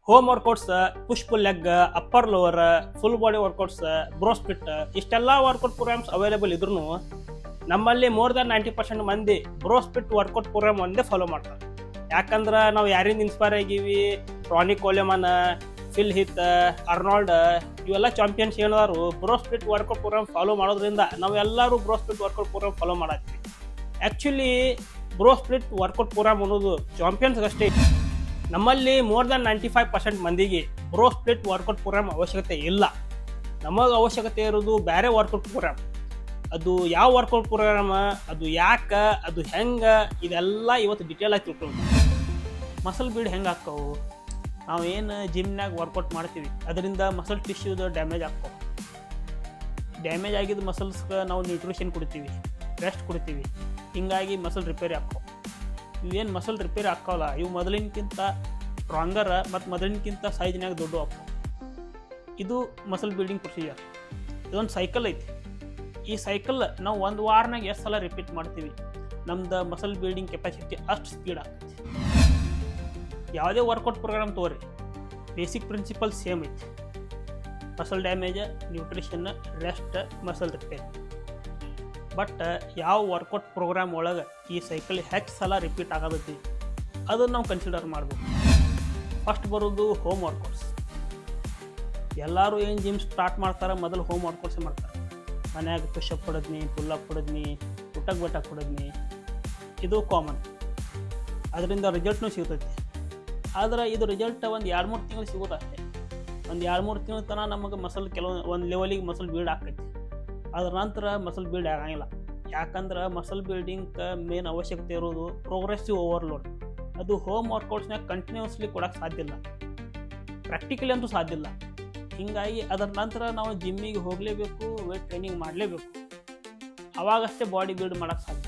Home workouts, push pull leg, upper lower, full body workouts, bro split ಇಷ್ಟೆಲ್ಲ workout programs available ಇದ್ರೂ ನಮ್ಮಲ್ಲಿ more than 90% ಮಂದಿ bro split workout program ಒಂದೇ follow ಮಾಡ್ತಾರೆ. ಯಾಕಂದ್ರೆ ನಾವು ಯಾರಿಂದ ಇನ್ಸ್ಪೈರ್ ಆಗೀವಿ, Ronnie Coleman, Phil Heath, Arnold ಇವೆಲ್ಲ ಚಾಂಪಿಯನ್ಸ್ ಏನಾದ್ರು bro split workout program follow ಮಾಡೋದ್ರಿಂದ ನಾವೆಲ್ಲರೂ bro split workout program follow ಮಾಡತ್ತೀವಿ. Actually bro split workout program ಅನ್ನೋದು ಚಾಂಪಿಯನ್ಸ್ಗೆ ಅಷ್ಟೇ. ನಮ್ಮಲ್ಲಿ ಮೋರ್ ದನ್ 95% ಮಂದಿಗೆ ಬ್ರೋ ಸ್ಪ್ಲಿಟ್ ವರ್ಕೌಟ್ ಪ್ರೋಗ್ರಾಮ್ ಅವಶ್ಯಕತೆ ಇಲ್ಲ. ನಮಗೆ ಅವಶ್ಯಕತೆ ಇರೋದು ಬೇರೆ ವರ್ಕೌಟ್ ಪ್ರೋಗ್ರಾಮ್. ಅದು ಯಾವ ವರ್ಕೌಟ್ ಪ್ರೋಗ್ರಾಮ, ಅದು ಯಾಕೆ, ಅದು ಹೆಂಗೆ, ಇದೆಲ್ಲ ಇವತ್ತು ಡಿಟೇಲ್ ಆಗಿ ತಿಳ್ಕೊಂಡು ಮಸಲ್ ಬಿಲ್ಡ್ ಹೆಂಗೆ ಹಾಕ್ಕವು, ನಾವು ಏನು ಜಿಮ್ನಾಗ ವರ್ಕೌಟ್ ಮಾಡ್ತೀವಿ ಅದರಿಂದ ಮಸಲ್ ಟಿಶ್ಯೂದು ಡ್ಯಾಮೇಜ್ ಹಾಕ್ಕೋ. ಡ್ಯಾಮೇಜ್ ಆಗಿದ್ದು ಮಸಲ್ಸ್ಗೆ ನಾವು ನ್ಯೂಟ್ರಿಷನ್ ಕೊಡ್ತೀವಿ, ರೆಸ್ಟ್ ಕೊಡ್ತೀವಿ, ಹೀಗಾಗಿ ಮಸಲ್ ರಿಪೇರಿ ಹಾಕ್ಕೋ. ಇವೇನು ಮಸಲ್ ರಿಪೇರಿ ಹಾಕೋಲ್ಲ, ಇವು ಮೊದಲಿನಕ್ಕಿಂತ ಸ್ಟ್ರಾಂಗರ್ ಮತ್ತು ಮೊದಲಿನಕ್ಕಿಂತ ಸೈಜ್ನಾಗ ದೊಡ್ಡ ಹಾಕೋ. ಇದು ಮಸಲ್ ಬಿಲ್ಡಿಂಗ್ ಪ್ರೊಸೀಜರ್. ಇದೊಂದು ಸೈಕಲ್ ಐತಿ. ಈ ಸೈಕಲ್ ನಾವು ಒಂದು ವಾರನಾಗ ಎಷ್ಟು ಸಲ ರಿಪೀಟ್ ಮಾಡ್ತೀವಿ, ನಮ್ದು ಮಸಲ್ ಬಿಲ್ಡಿಂಗ್ ಕೆಪಾಸಿಟಿ ಅಷ್ಟು ಸ್ಪೀಡ್ ಆಗ್ತೈತಿ. ಯಾವುದೇ ವರ್ಕೌಟ್ ಪ್ರೋಗ್ರಾಮ್ ತೋರಿ, ಬೇಸಿಕ್ ಪ್ರಿನ್ಸಿಪಲ್ ಸೇಮ್ ಐತಿ. Muscle damage, nutrition, rest, muscle repair. But ಯಾವ ವರ್ಕೌಟ್ ಪ್ರೋಗ್ರಾಮ್ ಒಳಗೆ ಈ ಸೈಕಲ್ ಹೆಚ್ಚು ಸಲ ರಿಪೀಟ್ ಆಗೋದೈತಿ ಅದನ್ನು ನಾವು ಕನ್ಸಿಡರ್ ಮಾಡ್ಬೇಕು. ಫಸ್ಟ್ ಬರೋದು ಹೋಮ್ ವರ್ಕೌಟ್ಸ್. ಎಲ್ಲರೂ ಏನು ಜಿಮ್ ಸ್ಟಾರ್ಟ್ ಮಾಡ್ತಾರೆ, ಮೊದಲು ಹೋಮ್ ವರ್ಕೌಟ್ಸೇ ಮಾಡ್ತಾರೆ. ಮನ್ಯಾಗ ಪುಷಪ್ ಹೊಡೆದ್ನಿ, ಪುಲ್ಲಪ್ ಹೊಡೆದ್ನಿ, ಊಟಕ್ಕೆ ಬಟ್ಟಕ್ಕೆ ಹೊಡೆದ್ನಿ, ಇದು ಕಾಮನ್. ಅದರಿಂದ ರಿಸಲ್ಟ್ನೂ ಸಿಗ್ತೈತಿ. ಆದ್ರೆ ಇದು ರಿಸಲ್ಟ್ ಒಂದು 2-3 ತಿಂಗಳು ಸಿಗೋದು ಅಷ್ಟೇ. ಒಂದು 2-3 ತಿಂಗಳ ತನಕ ನಮಗೆ ಮಸಲ್ ಒಂದು ಲೆವೆಲಿಗೆ ಮಸಲ್ ಬಿಲ್ಡ್ ಆಗ್ತೈತಿ. ಅದರ ನಂತರ ಮಸಲ್ ಬಿಲ್ಡ್ ಆಗಂಗಿಲ್ಲ. ಯಾಕಂದ್ರೆ ಮಸಲ್ ಬಿಲ್ಡಿಂಗ್ಗೆ ಮೇನ್ ಅವಶ್ಯಕತೆ ಇರೋದು ಪ್ರೋಗ್ರೆಸಿವ್ ಓವರ್ಲೋಡ್. ಅದು ಹೋಮ್ ವರ್ಕೌಟ್ಸ್ನಾಗ ಕಂಟಿನ್ಯೂಸ್ಲಿ ಕೊಡೋಕ್ಕೆ ಸಾಧ್ಯ ಇಲ್ಲ, ಪ್ರಾಕ್ಟಿಕಲಿ ಅಂತೂ ಸಾಧ್ಯ ಇಲ್ಲ. ಹೀಗಾಗಿ ಅದರ ನಂತರ ನಾವು ಜಿಮ್ಮಿಗೆ ಹೋಗಲೇಬೇಕು, ವೇಟ್ ಟ್ರೈನಿಂಗ್ ಮಾಡಲೇಬೇಕು. ಅವಾಗಷ್ಟೇ ಬಾಡಿ ಬಿಲ್ಡ್ ಮಾಡೋಕ್ಕೆ ಸಾಧ್ಯ.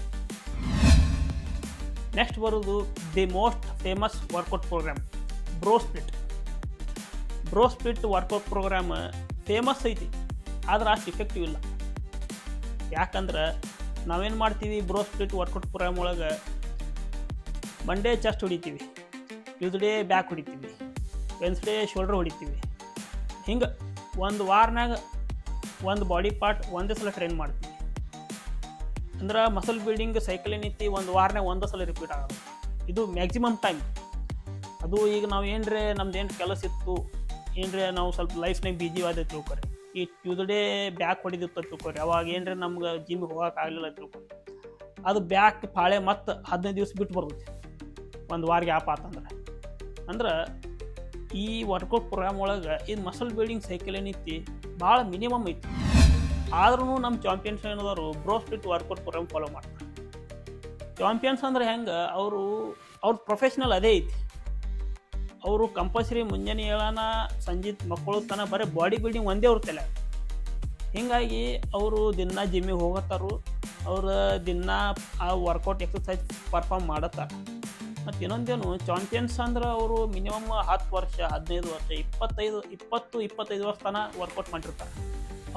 ನೆಕ್ಸ್ಟ್ ಬರೋದು the most famous workout program, bro split. Bro split workout program famous ಐತಿ, ಆದ್ರೆ ಅಷ್ಟು ಇಫೆಕ್ಟಿವ್ ಇಲ್ಲ. ಯಾಕಂದ್ರೆ ನಾವೇನು ಮಾಡ್ತೀವಿ, ಬ್ರೋ ಸ್ಪ್ಲಿಟ್ ವರ್ಕೌಟ್ ಪ್ರೋಗ್ರಾಮ್ ಒಳಗೆ ಮಂಡೇ ಚೆಸ್ಟ್ ಹೊಡಿತೀವಿ, ಟ್ಯೂಸ್ಡೇ ಬ್ಯಾಕ್ ಹೊಡಿತೀವಿ, ವೆನ್ಸ್ಡೇ ಶೋಲ್ಡರ್ ಹೊಡಿತೀವಿ. ಹಿಂಗೆ ಒಂದು ವಾರನಾಗ ಒಂದು ಬಾಡಿ ಪಾರ್ಟ್ ಒಂದೇ ಸಲ ಟ್ರೈನ್ ಮಾಡ್ತೀವಿ. ಅಂದ್ರೆ ಮಸಲ್ ಬಿಲ್ಡಿಂಗ್ ಸೈಕಲ್ ಏನೈತಿ, ಒಂದು ವಾರನಾಗ ಒಂದೇ ಸಲ ರಿಪೀಟ್ ಆಗೋದು. ಇದು ಮ್ಯಾಕ್ಸಿಮಮ್ ಟೈಮ್. ಅದು ಈಗ ನಾವು ಏನರೇ ನಮ್ದು ಏನು ಕೆಲಸ ಇತ್ತು, ಏನರೇ ನಾವು ಸ್ವಲ್ಪ ಲೈಫ್ನಾಗ ಬಿಜಿ ಆದ ತಿಳ್ಕೊರಿ, ಈ ಟ್ಯೂಸ್ಡೇ ಬ್ಯಾಕ್ ಹೊಡಿದಿತ್ತು ತಿಳ್ಕೊರಿ, ಅವಾಗ ಏನರೇ ನಮ್ಗೆ ಜಿಮ್ಗೆ ಹೋಗೋಕೆ ಆಗಲಿಲ್ಲ ತಿಳ್ಕೊರಿ, ಅದು ಬ್ಯಾಕ್ ಪಾಳೆ ಮತ್ತು 15 ದಿವಸ ಬಿಟ್ಟು ಬರ್ತೈತಿ, ಒಂದು ವಾರ ಗ್ಯಾಪ್ ಆತಂದ್ರೆ. ಅಂದ್ರೆ ಈ ವರ್ಕೌಟ್ ಪ್ರೋಗ್ರಾಮ್ ಒಳಗೆ ಇದು ಮಸಲ್ ಬಿಲ್ಡಿಂಗ್ ಸೈಕಲ್ ಏನೈತಿ ಭಾಳ ಮಿನಿಮಮ್ ಐತಿ. ಆದ್ರೂ ನಮ್ಮ ಚಾಂಪಿಯನ್ಸ್ ಏನದಾರು bro split workout program follow ಮಾಡ್ತಾರೆ. ಚಾಂಪಿಯನ್ಸ್ ಅಂದ್ರೆ ಹೆಂಗೆ, ಅವ್ರ ಪ್ರೊಫೆಷ್ನಲ್ ಅದೇ ಐತಿ. ಅವರು ಕಂಪಲ್ಸರಿ ಮುಂಜಾನೆ ಹೇಳೋಣ ಸಂಜೆ ಮಕ್ಕಳು ತನ ಬರೀ ಬಾಡಿ ಬಿಲ್ಡಿಂಗ್ ಒಂದೇ ಅವ್ರ ತಲೆ. ಹೀಗಾಗಿ ಅವರು ದಿನ ಜಿಮ್ಮಿಗೆ ಹೋಗತ್ತಾರು, ಅವ್ರು ದಿನ ಆ ವರ್ಕೌಟ್ ಎಕ್ಸಸೈಸ್ ಪರ್ಫಾರ್ಮ್ ಮಾಡತ್ತಾರೆ. ಮತ್ತು ಇನ್ನೊಂದೇನು, ಚಾಂಪಿಯನ್ಸ್ ಅಂದ್ರೆ ಅವರು ಮಿನಿಮಮ್ 10 ವರ್ಷ, 15 ವರ್ಷ, 25 ವರ್ಷ ತನಕ ವರ್ಕೌಟ್ ಮಾಡಿರ್ತಾರೆ.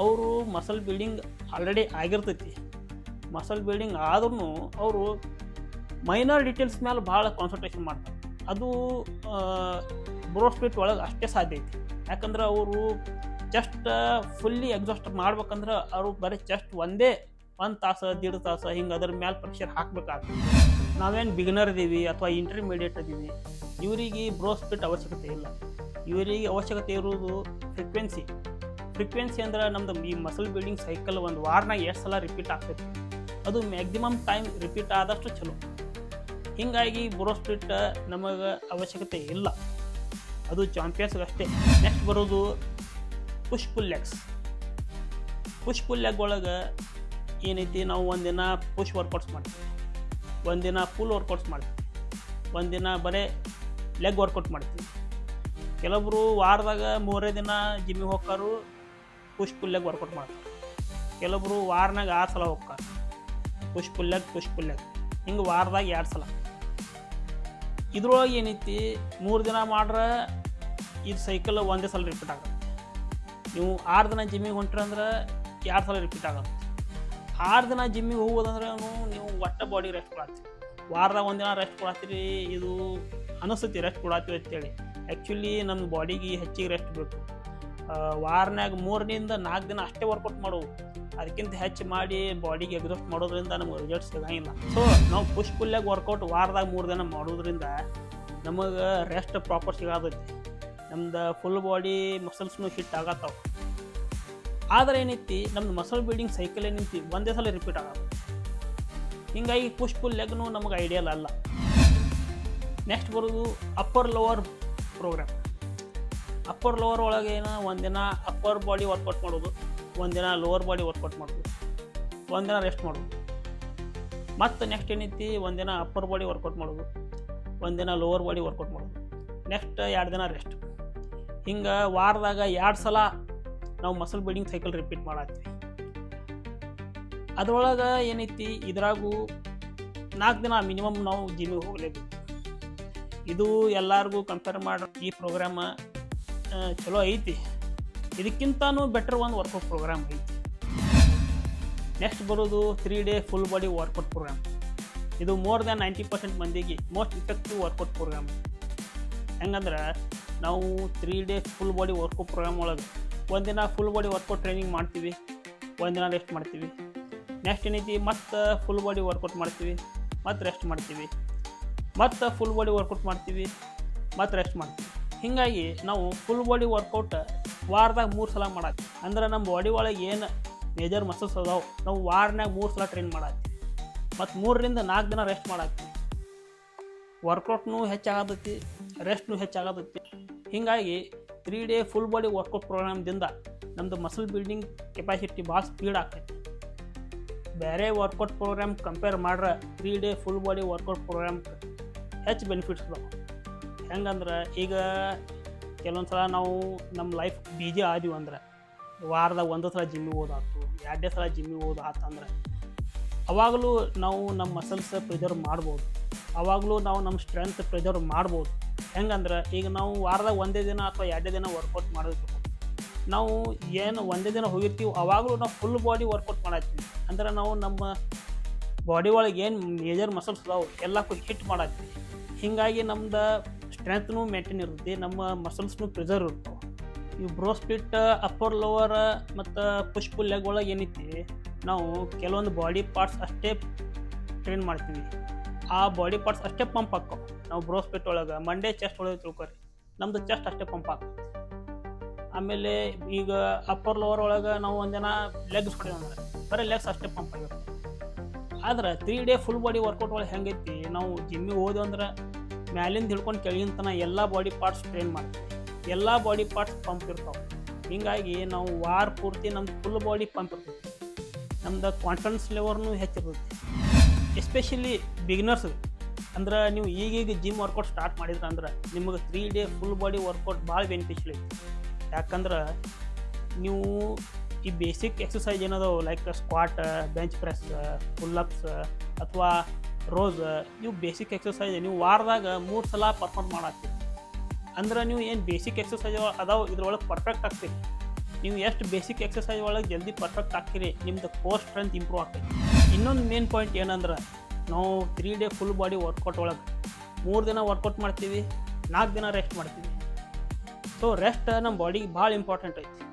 ಅವರು ಮಸಲ್ ಬಿಲ್ಡಿಂಗ್ ಆಲ್ರೆಡಿ ಆಗಿರ್ತೈತಿ. ಮಸಲ್ ಬಿಲ್ಡಿಂಗ್ ಆದ್ರೂ ಅವರು ಮೈನರ್ ಡೀಟೇಲ್ಸ್ ಮೇಲೆ ಭಾಳ ಕಾನ್ಸಂಟ್ರೇಷನ್ ಮಾಡ್ತಾರೆ. ಅದು ಬ್ರೋ ಸ್ಪ್ಲಿಟ್ ಒಳಗೆ ಅಷ್ಟೇ ಸಾಧ್ಯ ಐತಿ. ಯಾಕಂದ್ರೆ ಅವರು ಜಸ್ಟ್ ಫುಲ್ಲಿ ಎಕ್ಸಾಸ್ಟ್ ಮಾಡ್ಬೇಕಂದ್ರೆ ಅವರು ಬರೀ ಜಸ್ಟ್ 1 ತಾಸು 1.5 ತಾಸು ಹಿಂಗೆ ಅದ್ರ ಮೇಲೆ ಪ್ರೆಷರ್ ಹಾಕಬೇಕಾಗ್ತದೆ. ನಾವೇನು ಬಿಗಿನರ್ ಇದ್ದೀವಿ ಅಥವಾ ಇಂಟರ್ಮೀಡಿಯೇಟ್ ಇದ್ದೀವಿ, ಇವರಿಗೆ ಬ್ರೋ ಸ್ಪ್ಲಿಟ್ ಅವಶ್ಯಕತೆ ಇಲ್ಲ. ಇವರಿಗೆ ಅವಶ್ಯಕತೆ ಇರೋದು ಫ್ರೀಕ್ವೆನ್ಸಿ ಅಂದ್ರೆ ನಮ್ದು ಈ ಮಸಲ್ ಬಿಲ್ಡಿಂಗ್ ಸೈಕಲ್ ಒಂದು ವಾರನಾಗ ಎಷ್ಟು ಸಲ ರಿಪೀಟ್ ಆಗ್ತೈತಿ, ಅದು ಮ್ಯಾಕ್ಸಿಮಮ್ ಟೈಮ್ ರಿಪೀಟ್ ಆದಷ್ಟು ಚಲೋ. ಹೀಗಾಗಿ ಬ್ರೋ ಸ್ಪ್ಲಿಟ್ ನಮಗೆ ಅವಶ್ಯಕತೆ ಇಲ್ಲ, ಅದು ಚಾಂಪಿಯನ್ಸ್ಗೆ ಅಷ್ಟೇ. ನೆಕ್ಸ್ಟ್ ಬರೋದು push pull legs. Push pull leg ಒಳಗೆ ಏನೈತಿ, ನಾವು ಒಂದಿನ ಪುಷ್ ವರ್ಕೌಟ್ಸ್ ಮಾಡ್ತೀವಿ, ಒಂದಿನ ಪುಲ್ ವರ್ಕೌಟ್ಸ್ ಮಾಡ್ತೀವಿ, ಒಂದಿನ ಬರೀ ಲೆಗ್ ವರ್ಕೌಟ್ ಮಾಡ್ತೀವಿ. ಕೆಲವೊಬ್ಬರು ವಾರದಾಗ 3 ದಿನ ಜಿಮ್ಮಿಗೆ ಹೋಗ್ತಾರು, ಪುಷ್ ಪುಲ್ ಲೆಗ್ ವರ್ಕೌಟ್ ಮಾಡ್ತಾರೆ. ಕೆಲವೊಬ್ಬರು ವಾರನಾಗ 6 ಸಲ ಹೋಗ್ತಾರೆ, ಪುಷ್ ಪುಲ್ ಲೆಗ್ ಹಿಂಗೆ ವಾರದಾಗ 2 ಸಲ. ಇದ್ರೊಳಗೆ ಏನೈತಿ, 3 ದಿನ ಮಾಡ್ರೆ ಇದು ಸೈಕಲ್ ಒಂದೇ ಸಲ ರಿಪೀಟ್ ಆಗುತ್ತೆ. ನೀವು 6 ದಿನ ಜಿಮ್ಮಿಗೆ ಹೊಂಟ್ರಂದ್ರೆ 2 ಸಲ ರಿಪೀಟ್ ಆಗುತ್ತೆ. 6 ದಿನ ಜಿಮ್ಮಿಗೆ ಹೋಗೋದಂದ್ರೆ ನೀವು ಒಟ್ಟ ಬಾಡಿ ರೆಸ್ಟ್ ಕೊಡ್ತೀರಿ. ವಾರದಾಗ 1 ದಿನ ರೆಸ್ಟ್ ಕೊಡ್ತೀರಿ, ಇದು ಅನಿಸ್ತೈತಿ ರೆಸ್ಟ್ ಕೊಡತ್ತೀವಿ ಅಂತೇಳಿ. ಆ್ಯಕ್ಚುಲಿ ನಮ್ಮ ಬಾಡಿಗೆ ಹೆಚ್ಚಿಗೆ ರೆಸ್ಟ್ ಬೇಕು. ವಾರನಾಗ 3ರಿಂದ 4 ದಿನ ಅಷ್ಟೇ ವರ್ಕೌಟ್ ಮಾಡೋದು, ಅದಕ್ಕಿಂತ ಹೆಚ್ಚು ಮಾಡಿ ಬಾಡಿಗೆ ಎಕ್ಸಾಸ್ಟ್ ಮಾಡೋದ್ರಿಂದ ನಮ್ಗೆ ರಿಸಲ್ಟ್ ಸಿಗೋಂಗಿಲ್ಲ. ಸೊ ನಾವು ಪುಷ್ ಪುಲ್ ಲೆಗ್ ವರ್ಕೌಟ್ ವಾರದಾಗ 3 ದಿನ ಮಾಡೋದ್ರಿಂದ ನಮಗೆ ರೆಸ್ಟ್ ಪ್ರಾಪರ್ ಸಿಗೋದೈತಿ. ನಮ್ದು ಫುಲ್ ಬಾಡಿ ಮಸಲ್ಸ್ನು ಹಿಟ್ ಆಗತ್ತಾವ. ಆದರೆ ಏನೈತಿ, ನಮ್ದು ಮಸಲ್ ಬಿಲ್ಡಿಂಗ್ ಸೈಕಲ್ ಏನೈತಿ ಒಂದೇ ಸಲ ರಿಪೀಟ್ ಆಗೋದು. ಹಿಂಗಾಗಿ ಪುಷ್ ಪುಲ್ ಲೆಗ್ನು ನಮಗೆ ಐಡಿಯಲ್ ಅಲ್ಲ. ನೆಕ್ಸ್ಟ್ ಬರೋದು upper lower program. Upper lower ಒಳಗೆ ಒಂದಿನ ಅಪ್ಪರ್ ಬಾಡಿ ವರ್ಕೌಟ್ ಮಾಡೋದು, ಒಂದಿನ ಲೋವರ್ ಬಾಡಿ ವರ್ಕೌಟ್ ಮಾಡೋದು, ಒಂದಿನ ರೆಸ್ಟ್ ಮಾಡೋದು. ಮತ್ತು ನೆಕ್ಸ್ಟ್ ಏನೈತಿ, ಒಂದಿನ ಅಪ್ಪರ್ ಬಾಡಿ ವರ್ಕೌಟ್ ಮಾಡೋದು, ಒಂದಿನ ಲೋವರ್ ಬಾಡಿ ವರ್ಕೌಟ್ ಮಾಡೋದು, ನೆಕ್ಸ್ಟ್ 2 ದಿನ ರೆಸ್ಟ್. ಹಿಂಗೆ ವಾರದಾಗ 2 ಸಲ ನಾವು ಮಸಲ್ ಬಿಲ್ಡಿಂಗ್ ಸೈಕಲ್ ರಿಪೀಟ್ ಮಾಡತ್ತೀವಿ. ಅದ್ರೊಳಗೆ ಏನೈತಿ, ಇದ್ರಾಗೂ 4 ದಿನ ಮಿನಿಮಮ್ ನಾವು ಜಿಮ್ಮಿಗೆ ಹೋಗಲೇಬೇಕು. ಇದು ಎಲ್ಲರಿಗೂ ಕಂಪೇರ್ ಮಾಡಿ ಈ ಪ್ರೋಗ್ರಾಮ ಚಲೋ ಐತಿ. ಇದಕ್ಕಿಂತನೂ ಬೆಟರ್ ಒಂದು ವರ್ಕೌಟ್ ಪ್ರೋಗ್ರಾಮ್ ಐತಿ. ನೆಕ್ಸ್ಟ್ ಬರೋದು 3 day full body workout program. ಇದು ಮೋರ್ ದ್ಯಾನ್ 90% ಮಂದಿಗೆ ಮೋಸ್ಟ್ ಇಫೆಕ್ಟಿವ್ ವರ್ಕೌಟ್ ಪ್ರೋಗ್ರಾಮ್. ಹೆಂಗಂದ್ರೆ ನಾವು 3 day full body workout program ಒಳಗೆ ಒಂದಿನ ಫುಲ್ ಬಾಡಿ ವರ್ಕೌಟ್ ಟ್ರೈನಿಂಗ್ ಮಾಡ್ತೀವಿ, ಒಂದಿನ ರೆಸ್ಟ್ ಮಾಡ್ತೀವಿ. ನೆಕ್ಸ್ಟ್ ಏನೈತಿ, ಮತ್ತು ಫುಲ್ ಬಾಡಿ ವರ್ಕೌಟ್ ಮಾಡ್ತೀವಿ, ಮತ್ತು ರೆಸ್ಟ್ ಮಾಡ್ತೀವಿ, ಮತ್ತು ಫುಲ್ ಬಾಡಿ ವರ್ಕೌಟ್ ಮಾಡ್ತೀವಿ, ಮತ್ತು ರೆಸ್ಟ್ ಮಾಡ್ತೀವಿ. ಹೀಗಾಗಿ ನಾವು ಫುಲ್ ಬಾಡಿ ವರ್ಕೌಟ್ ವಾರದಾಗ 3 ಸಲ ಮಾಡತ್ತೀವಿ. ಅಂದ್ರೆ ನಮ್ಮ ಬಾಡಿ ಒಳಗೆ ಏನು ಮೇಜರ್ ಮಸಲ್ಸ್ ಅದಾವೆ ನಾವು ವಾರನಾಗ 3 ಸಲ ಟ್ರೈನ್ ಮಾಡತ್ತೀವಿ, ಮತ್ತು 3ರಿಂದ 4 ದಿನ ರೆಸ್ಟ್ ಮಾಡತ್ತೀವಿ. ವರ್ಕೌಟ್ನೂ ಹೆಚ್ಚಾಗತೈತಿ, ರೆಸ್ಟ್ನೂ ಹೆಚ್ಚಾಗತೈತಿ. ಹೀಗಾಗಿ 3 ಡೇ ಫುಲ್ ಬಾಡಿ ವರ್ಕೌಟ್ ಪ್ರೋಗ್ರಾಮ್ದಿಂದ ನಮ್ಮದು ಮಸಲ್ ಬಿಲ್ಡಿಂಗ್ ಕೆಪಾಸಿಟಿ ಭಾಳ ಸ್ಪೀಡ್ ಆಗ್ತೈತಿ. ಬೇರೆ ವರ್ಕೌಟ್ ಪ್ರೋಗ್ರಾಮ್ ಕಂಪೇರ್ ಮಾಡ್ರೆ 3 day full body workout program ಹೆಚ್ಚು ಬೆನಿಫಿಟ್ಸ್ ಅದಾವೆ. ಹೆಂಗಂದ್ರೆ ಈಗ ಕೆಲವೊಂದು ಸಲ ನಾವು ನಮ್ಮ ಲೈಫ್ ಬಿಜಿ ಆದೀವಿ ಅಂದ್ರೆ ವಾರದಾಗ 1 ಸಲ ಜಿಮ್ಮಿಗೆ ಹೋದಾತು, 2 ಸಲ ಜಿಮ್ಮಿಗೆ ಹೋದಾತು ಅಂದ್ರೆ ಅವಾಗಲೂ ನಾವು ನಮ್ಮ ಮಸಲ್ಸ್ ಪ್ರಿಸರ್ವ್ ಮಾಡ್ಬೋದು, ಅವಾಗಲೂ ನಾವು ನಮ್ಮ ಸ್ಟ್ರೆಂತ್ ಪ್ರಿಸರ್ವ್ ಮಾಡ್ಬೋದು. ಹೆಂಗಂದ್ರೆ ಈಗ ನಾವು ವಾರದಾಗ 1 ದಿನ ಅಥವಾ 2 ದಿನ ವರ್ಕೌಟ್ ಮಾಡೋದು, ನಾವು ಏನು 1 ದಿನ ಹೋಗಿರ್ತೀವಿ ಅವಾಗಲೂ ನಾವು ಫುಲ್ ಬಾಡಿ ವರ್ಕೌಟ್ ಮಾಡತ್ತೀವಿ. ಅಂದ್ರೆ ನಾವು ನಮ್ಮ ಬಾಡಿ ಒಳಗೆ ಏನು ಮೇಜರ್ ಮಸಲ್ಸ್ ಅದಾವೆ ಎಲ್ಲಕ್ಕೂ ಹಿಟ್ ಮಾಡತ್ತೀವಿ. ಹೀಗಾಗಿ ನಮ್ದು ಸ್ಟ್ರೆಂತ್ನೂ ಮೇಂಟೈನ್ ಇರುತ್ತೆ, ನಮ್ಮ ಮಸಲ್ಸ್ನೂ ಪ್ರಿಸರ್ವ್ ಇರ್ತವೆ. ಇವು ಬ್ರೋ ಸ್ಪ್ಲಿಟ್, ಅಪ್ಪರ್ ಲೋವರ್ ಮತ್ತು ಪುಷ್ ಪುಲ್ ಲೆಗ್ ಒಳಗೆ ಏನೈತಿ, ನಾವು ಕೆಲವೊಂದು ಬಾಡಿ ಪಾರ್ಟ್ಸ್ ಅಷ್ಟೇ ಟ್ರೈನ್ ಮಾಡ್ತೀವಿ, ಆ ಬಾಡಿ ಪಾರ್ಟ್ಸ್ ಅಷ್ಟೇ ಪಂಪ್ ಹಾಕವು. ನಾವು ಬ್ರೋ ಸ್ಪ್ಲಿಟ್ ಒಳಗೆ ಮಂಡೇ ಚೆಸ್ಟ್ ಒಳಗೆ ತಿಳ್ಕೊರಿ, ನಮ್ಮದು ಚೆಸ್ಟ್ ಅಷ್ಟೇ ಪಂಪ್ ಹಾಕ್ತೀವಿ. ಆಮೇಲೆ ಈಗ ಅಪ್ಪರ್ ಲೋವರ್ ಒಳಗೆ ನಾವು ಒಂದಿನ ಲೆಗ್ಸ್ ಹೊಡೆಯೋದು ಅಂದ್ರೆ ಬರೀ ಲೆಗ್ಸ್ ಅಷ್ಟೇ ಪಂಪ್ ಆಗಿರುತ್ತೆ. ಆದ್ರೆ 3 ಡೇ ಫುಲ್ ಬಾಡಿ ವರ್ಕೌಟ್ ಒಳಗೆ ಹೆಂಗೈತಿ, ನಾವು ಜಿಮ್ಮಿಗೆ ಹೋದೆವು ಅಂದ್ರೆ ಮ್ಯಾಲಿಂದ ಹಿಡ್ಕೊಂಡು ಕೆಳಗಿನ ತನಕ ಎಲ್ಲ ಬಾಡಿ ಪಾರ್ಟ್ಸ್ ಟ್ರೈನ್ ಮಾಡ್ತೀವಿ, ಎಲ್ಲ ಬಾಡಿ ಪಾರ್ಟ್ಸ್ ಪಂಪ್ ಇರ್ತಾವೆ. ಹೀಗಾಗಿ ನಾವು ವಾರ ಪೂರ್ತಿ ನಮ್ದು ಫುಲ್ ಬಾಡಿ ಪಂಪ್ ಇರ್ತೈತಿ, ನಮ್ದು ಕಾನ್ಫಿಡೆನ್ಸ್ ಲೆವೆಲ್ನೂ ಹೆಚ್ಚಿರ್ತೈತಿ. ಎಸ್ಪೆಷಲಿ ಬಿಗಿನರ್ಸ್ ಅಂದ್ರೆ ನೀವು ಈಗೀಗ ಜಿಮ್ ವರ್ಕೌಟ್ ಸ್ಟಾರ್ಟ್ ಮಾಡಿದ್ರೆ ಅಂದ್ರೆ ನಿಮಗೆ 3 ಡೇ ಫುಲ್ ಬಾಡಿ ವರ್ಕೌಟ್ ಭಾಳ ಬೆನಿಫಿಷಿಯಲ್ ಐತಿ. ಯಾಕಂದ್ರೆ ನೀವು ಈ ಬೇಸಿಕ್ ಎಕ್ಸಸೈಸ್ ಏನದಾವೆ like squat, bench press, pullups ಅಥವಾ ರೋಸ್, ಇವು ಬೇಸಿಕ್ ಎಕ್ಸಸೈಸ್ ನೀವು ವಾರದಾಗ 3 ಸಲ ಪರ್ಫಾರ್ಮ್ ಮಾಡತ್ತೀರಿ ಅಂದ್ರೆ ನೀವು ಏನು ಬೇಸಿಕ್ ಎಕ್ಸಸೈಸ್ ಅದಾವೆ ಇದ್ರೊಳಗೆ ಪರ್ಫೆಕ್ಟ್ ಆಗ್ತೀರಿ. ನೀವು ಎಷ್ಟು ಬೇಸಿಕ್ ಎಕ್ಸಸೈಸ್ ಒಳಗೆ ಜಲ್ದಿ ಪರ್ಫೆಕ್ಟ್ ಆಗ್ತೀರಿ, ನಿಮ್ದು ಕೋರ್ ಸ್ಟ್ರೆಂತ್ ಇಂಪ್ರೂವ್ ಆಗ್ತೈತಿ. ಇನ್ನೊಂದು ಮೇನ್ ಪಾಯಿಂಟ್ ಏನಂದ್ರೆ ನಾವು 3 ಡೇ ಫುಲ್ ಬಾಡಿ ವರ್ಕೌಟ್ ಒಳಗೆ 3 ದಿನ ವರ್ಕೌಟ್ ಮಾಡ್ತೀವಿ, 4 ದಿನ ರೆಸ್ಟ್ ಮಾಡ್ತೀವಿ. ಸೊ ರೆಸ್ಟ್ ನಮ್ಮ ಬಾಡಿಗೆ ಭಾಳ ಇಂಪಾರ್ಟೆಂಟ್ ಐತಿ.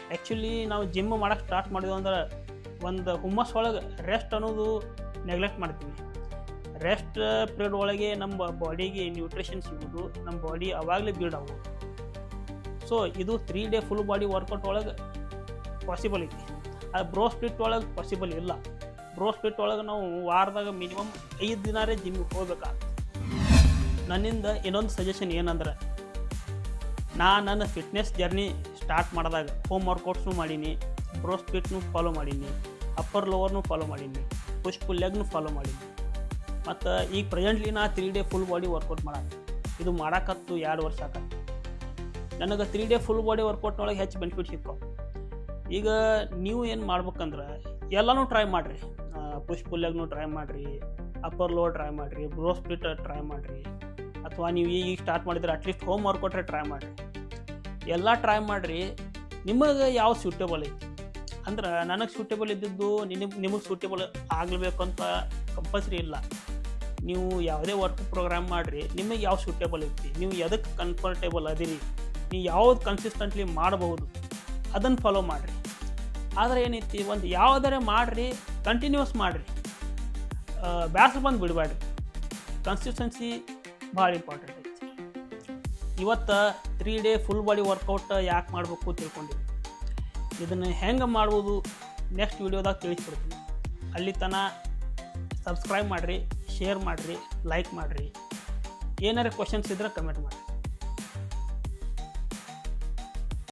ಆ್ಯಕ್ಚುಲಿ ನಾವು ಜಿಮ್ ಮಾಡೋಕ್ಕೆ ಸ್ಟಾರ್ಟ್ ಮಾಡಿದ್ವಿ ಅಂದ್ರೆ ಒಂದು ಹುಮ್ಮಸ್ ಒಳಗೆ ರೆಸ್ಟ್ ಅನ್ನೋದು ನೆಗ್ಲೆಕ್ಟ್ ಮಾಡ್ತೀವಿ. ರೆಸ್ಟ್ ಪೀರಿಯಡ್ ಒಳಗೆ ನಮ್ಮ ಬಾಡಿಗೆ ನ್ಯೂಟ್ರಿಷನ್ ಸಿಗೋದು, ನಮ್ಮ ಬಾಡಿ ಅವಾಗಲೇ ಬಿಲ್ಡ್ ಆಗೋದು. ಸೊ ಇದು 3 ಡೇ ಫುಲ್ ಬಾಡಿ ವರ್ಕೌಟ್ ಒಳಗೆ ಪಾಸಿಬಲ್ ಐತಿ. ಅದು ಬ್ರೋ ಸ್ಪ್ಲಿಟ್ ಒಳಗೆ ಪಾಸಿಬಲ್ ಇಲ್ಲ. ಬ್ರೋ ಸ್ಪ್ಲಿಟ್ ಒಳಗೆ ನಾವು ವಾರದಾಗ ಮಿನಿಮಮ್ 5 ದಿನಾರೇ ಜಿಮ್ಮಿಗೆ ಹೋಗ್ಬೇಕಾಗ್ತದೆ. ನನ್ನಿಂದ ಇನ್ನೊಂದು ಸಜೆಷನ್ ಏನಂದ್ರೆ, ನನ್ನ ಫಿಟ್ನೆಸ್ ಜರ್ನಿ ಸ್ಟಾರ್ಟ್ ಮಾಡಿದಾಗ ಹೋಮ್ ವರ್ಕೌಟ್ಸ್ನು ಮಾಡೀನಿ, ಬ್ರೋ ಸ್ಪ್ಲಿಟ್ನು ಫಾಲೋ ಮಾಡೀನಿ, ಅಪ್ಪರ್ ಲೋವರ್ನು ಫಾಲೋ ಮಾಡೀನಿ, ಪುಷ್ ಪುಲ್ ಲೆಗ್ನು ಫಾಲೋ ಮಾಡೀನಿ. ಮತ್ತು ಈಗ ಪ್ರೆಸೆಂಟ್ಲಿ ನಾ 3 ಡೇ ಫುಲ್ ಬಾಡಿ ವರ್ಕೌಟ್ ಮಾಡಕ್ಕೆ ಇದು ಮಾಡೋಕತ್ತು 2 ವರ್ಷ ಆಕತ್ತು. ನನಗೆ 3 ಡೇ ಫುಲ್ ಬಾಡಿ ವರ್ಕೌಟ್ನೊಳಗೆ ಹೆಚ್ಚು ಬೆನಿಫಿಟ್ ಸಿಕ್ಕಾವು. ಈಗ ನೀವು ಏನು ಮಾಡ್ಬೇಕಂದ್ರೆ ಎಲ್ಲನೂ ಟ್ರೈ ಮಾಡಿರಿ. ಪುಷ್ ಪುಲ್ ಲೆಗ್ನು ಟ್ರೈ ಮಾಡಿರಿ, ಅಪ್ಪರ್ ಲೋವರ್ ಟ್ರೈ ಮಾಡಿರಿ, ಬ್ರೋ ಸ್ಪ್ಲಿಟ್ ಟ್ರೈ ಮಾಡಿರಿ, ಅಥವಾ ನೀವು ಈಗ ಸ್ಟಾರ್ಟ್ ಮಾಡಿದ್ರೆ ಅಟ್ಲೀಸ್ಟ್ ಹೋಮ್ ವರ್ಕೌಟ್ರೆ ಟ್ರೈ ಮಾಡಿರಿ. ಎಲ್ಲ ಟ್ರೈ ಮಾಡಿರಿ, ನಿಮಗೆ ಯಾವ ಸೂಟೇಬಲ್ ಐತಿ. ಅಂದ್ರೆ ನನಗೆ ಸೂಟೇಬಲ್ ಇದ್ದಿದ್ದು ನಿಮಗೆ ಸೂಟೇಬಲ್ ಆಗಲೇಬೇಕು ಅಂತ ಕಂಪಲ್ಸರಿ ಇಲ್ಲ. ನೀವು ಯಾವುದೇ ವರ್ಕ್ ಪ್ರೋಗ್ರಾಮ್ ಮಾಡಿರಿ, ನಿಮಗೆ ಯಾವ ಸೂಟೇಬಲ್ ಐತಿ, ನೀವು ಎದಕ್ಕೆ ಕಂಫರ್ಟೇಬಲ್ ಅದಿರಿ, ನೀವು ಯಾವ್ದು ಕನ್ಸಿಸ್ಟೆಂಟ್ಲಿ ಮಾಡಬಹುದು ಅದನ್ನು ಫಾಲೋ ಮಾಡಿರಿ. ಆದರೆ ಏನೈತಿ, ಒಂದು ಯಾವುದಾರೆ ಮಾಡಿರಿ, ಕಂಟಿನ್ಯೂಸ್ ಮಾಡಿರಿ, ಬ್ಯಾಸರ ಬಂದು ಬಿಡಬೇಡ್ರಿ. ಕನ್ಸಿಸ್ಟೆನ್ಸಿ ಭಾಳ ಇಂಪಾರ್ಟೆಂಟ್ ಐತಿ. ಇವತ್ತು 3 ಡೇ ಫುಲ್ ಬಾಡಿ ವರ್ಕೌಟ್ ಯಾಕೆ ಮಾಡಬೇಕು ತಿಳ್ಕೊಂಡಿವಿ. ಇದನ್ನು ಹೆಂಗೆ ಮಾಡ್ಬೋದು ನೆಕ್ಸ್ಟ್ ವೀಡಿಯೋದಾಗ ತಿಳಿಸ್ಕೊಡ್ತೀನಿ. ಅಲ್ಲಿ ತನಕ ಸಬ್ಸ್ಕ್ರೈಬ್ ಮಾಡಿರಿ, ಶೇರ್ ಮಾಡಿರಿ, ಲೈಕ್ ಮಾಡಿರಿ. ಏನಾರು ಕ್ವಶನ್ಸ್ ಇದ್ದರೆ ಕಮೆಂಟ್ ಮಾಡಿರಿ.